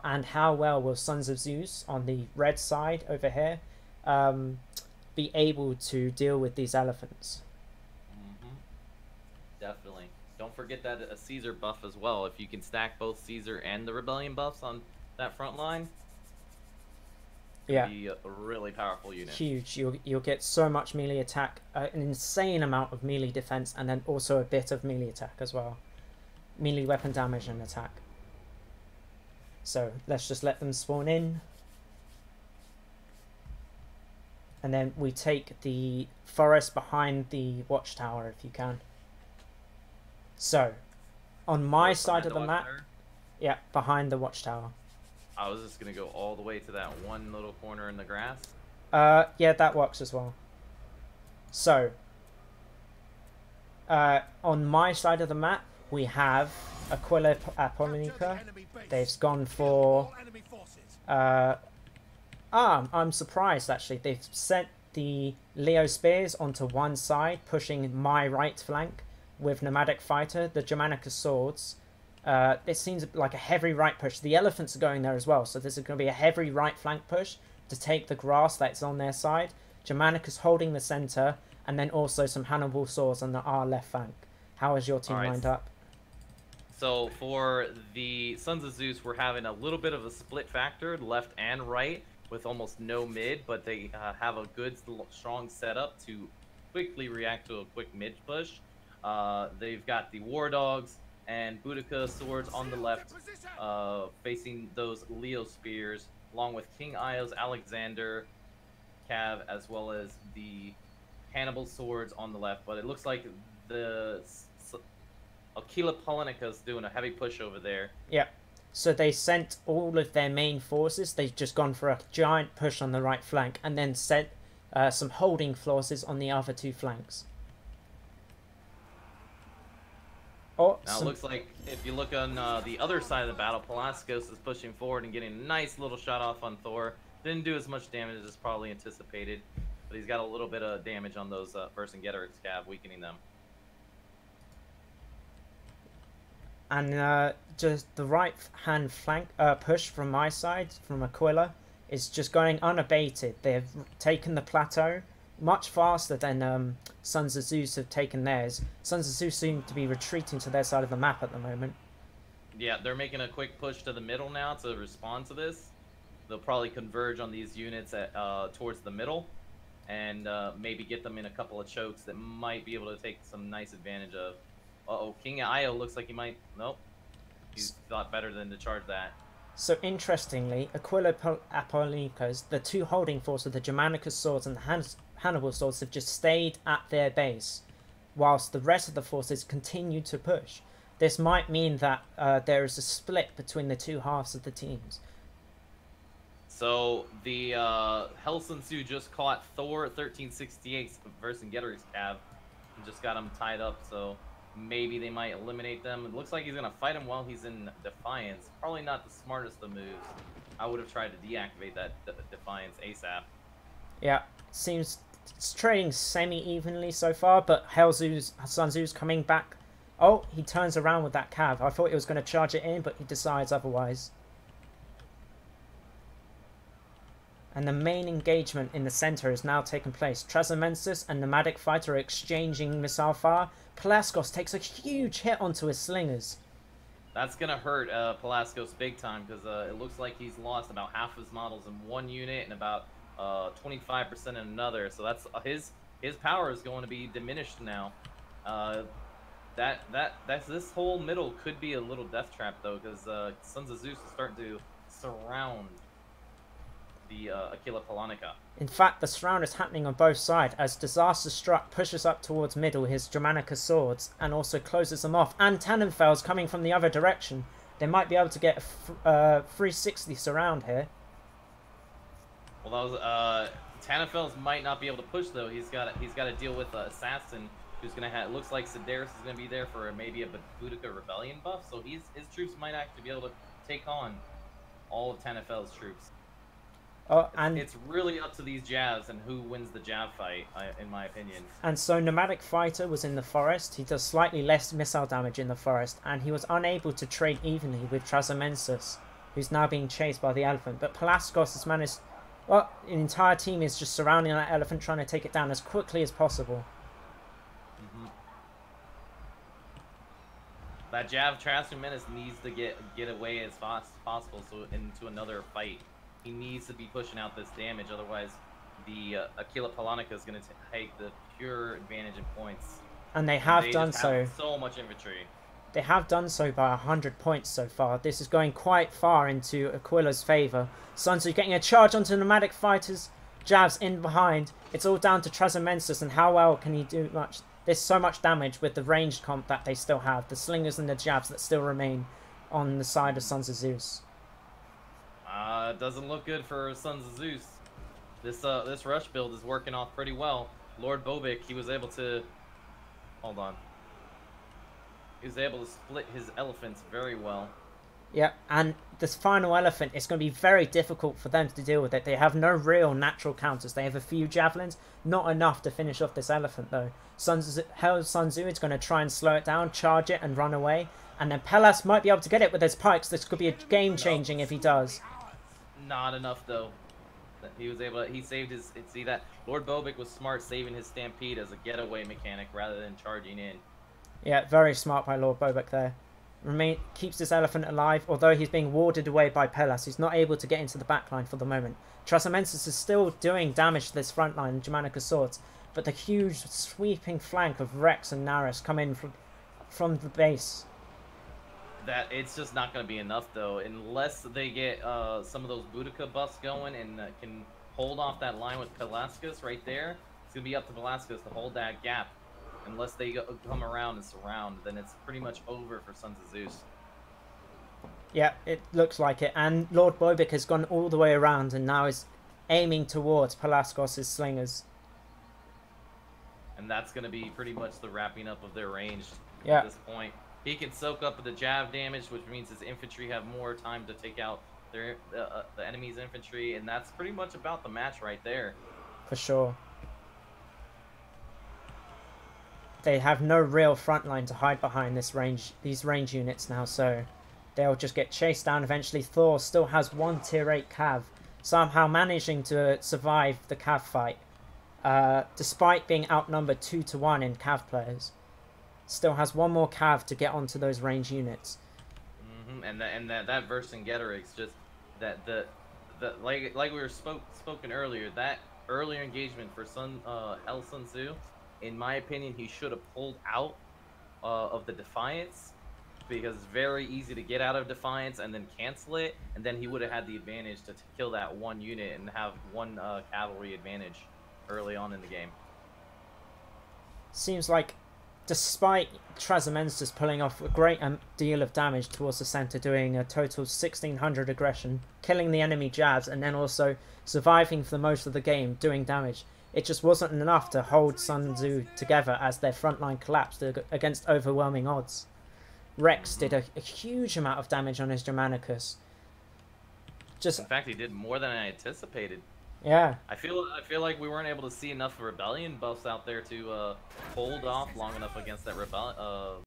and how well will Sons of Zeus on the red side over here be able to deal with these elephants? Hmm. Definitely. Don't forget that a Caesar buff as well. If you can stack both Caesar and the Rebellion buffs on that front line, it's going to Yeah, be a really powerful unit. huge. You'll get so much melee attack, an insane amount of melee defense, and then also a bit of melee attack as well. Melee weapon damage and attack. So let's just let them spawn in. And then we take the forest behind the watchtower if you can. So, on my side of the map, yeah, behind the watchtower. I was just going to go all the way to that one little corner in the grass. Yeah, that works as well. So, on my side of the map, we have Aquila at Polonica. They've gone for... I'm surprised actually. They've sent the Leo Spears onto one side, pushing my right flank with Nomadic Fighter, the Germanicus Swords. It seems like a heavy right push. The elephants are going there as well, so this is going to be a heavy right flank push to take the grass that's on their side. Germanicus holding the center, and then also some Hannibal Swords on our left flank. How is your team lined up? So for the Sons of Zeus, we're having a little bit of a split factor, left and right, with almost no mid, but they have a good, strong setup to quickly react to a quick mid push. They've got the War Dogs and Boudica swords on the left, facing those Leo spears, along with King Io's Alexander Cav, as well as the Hannibal swords on the left. But it looks like the Aquila Polonica is doing a heavy push over there. Yeah. So they sent all of their main forces. They've just gone for a giant push on the right flank, and then sent some holding forces on the other two flanks. Oh, now it looks like if you look on the other side of the battle, Pelasgos is pushing forward and getting a nice little shot off on Thor. Didn't do as much damage as probably anticipated, but he's got a little bit of damage on those Vercingetorix Cav, weakening them. And just the right hand flank push from my side, from Aquila, is just going unabated. They've taken the plateau much faster than Sons of Zeus have taken theirs. Sons of Zeus seem to be retreating to their side of the map at the moment. Yeah, they're making a quick push to the middle now to respond to this. They'll probably converge on these units at, towards the middle, and maybe get them in a couple of chokes that might be able to take some nice advantage of. Uh-oh, King Io looks like he might... Nope. He's thought better than to charge that. So interestingly, Aquila Apollonicas, the two holding force of the Germanicus swords and the Hannibal swords, have just stayed at their base, whilst the rest of the forces continue to push. This might mean that there is a split between the two halves of the teams. So the Helsinsu just caught Thor 1368 Vercingetorix Cav and just got him tied up, so maybe they might eliminate them. It looks like he's going to fight him while he's in Defiance. Probably not the smartest of moves. I would have tried to deactivate that Defiance ASAP. Yeah, seems it's trading semi-evenly so far, but Sun Tzu's coming back. Oh, he turns around with that Cav. I thought he was going to charge it in, but he decides otherwise. And the main engagement in the center is now taking place. Trasamensis and Nomadic Fighter are exchanging missile fire. Pelasgos takes a huge hit onto his slingers. That's going to hurt Pelasgos big time, because it looks like he's lost about half his models in one unit and about 25% in another. So that's his power is going to be diminished now. This whole middle could be a little death trap, though, because Sons of Zeus is starting to surround the Aquila Polonica. In fact, the surround is happening on both sides as Disaster Struck pushes up towards middle his Germanicus swords and also closes them off. And Tannenfeld's coming from the other direction. They might be able to get a 360 surround here. Well, that was Tannenfeld's might not be able to push, though. He's got to deal with Assassin, who's gonna have. It looks like Sedaris is gonna be there for maybe a Boudica Rebellion buff, so his troops might actually be able to take on all of Tannenfeld's troops. Oh, and it's really up to these Javs and who wins the Jav fight, in my opinion. And so Nomadic Fighter was in the forest. He does slightly less missile damage in the forest, and he was unable to trade evenly with Trasamensis. who's now being chased by the elephant. But Palaskos has managed... Well, an entire team is just surrounding that elephant, trying to take it down as quickly as possible. That Jav Menace needs to get away as fast as possible, so into another fight. He needs to be pushing out this damage, otherwise the Aquila Polonica is going to take the pure advantage in points. And they have done just so. Have so much infantry. They have done so by 100 points so far. This is going quite far into Aquila's favour. Sun Tzu getting a charge onto nomadic fighters. Javs in behind. It's all down to Trezamensis and how well can he do much. There's so much damage with the ranged comp that they still have. The slingers and the jabs that still remain on the side of Sons of Zeus. It doesn't look good for Sons of Zeus. This rush build is working off pretty well. Lord Bobik, he was able to... Hold on. He was able to split his elephants very well. Yeah, and this final elephant, it's going to be very difficult for them to deal with it. They have no real natural counters. They have a few javelins, not enough to finish off this elephant though. Sun Tzu is going to try and slow it down, charge it and run away. And then Pelas might be able to get it with his pikes. This could be a game changing if he does. Not enough though. He was able to, he saved his, see that? Lord Bobik was smart saving his Stampede as a getaway mechanic rather than charging in. Yeah, very smart by Lord Bobik there. Keeps this elephant alive, although he's being warded away by Pelas. He's not able to get into the backline for the moment. Trezamensis is still doing damage to this front line, Germanicus swords, but the huge sweeping flank of Rex and Naris come in from the base. That it's just not going to be enough though, unless they get some of those Boudica buffs going and can hold off that line with Pelasgus right there. It's going to be up to Pelasgus to hold that gap. Unless they come around and surround, then it's pretty much over for Sons of Zeus. Yeah, it looks like it. And Lord Bobik has gone all the way around and now is aiming towards Palaskos' slingers. And that's going to be pretty much the wrapping up of their range at this point. He can soak up the Jav damage, which means his infantry have more time to take out their the enemy's infantry, and that's pretty much about the match right there. For sure. They have no real front line to hide behind these range units now, so they'll just get chased down eventually. Thor still has one tier 8 cav, somehow managing to survive the cav fight, despite being outnumbered 2-1 in cav players. Still has one more cav to get onto those range units. And that Vercingetorix, just that like we were spoken earlier, that earlier engagement for Sun Tzu. In my opinion, he should have pulled out of the Defiance, because it's very easy to get out of Defiance and then cancel it, and then he would have had the advantage to kill that one unit and have one cavalry advantage early on in the game. Seems like, despite Trezamensis pulling off a great deal of damage towards the center, doing a total 1600 aggression, killing the enemy jabs, and then also surviving for most of the game, doing damage, it just wasn't enough to hold Sun Tzu together as their front line collapsed against overwhelming odds. Rex did a huge amount of damage on his Germanicus. In fact, he did more than I anticipated. Yeah. I feel like we weren't able to see enough rebellion buffs out there to hold off long enough against that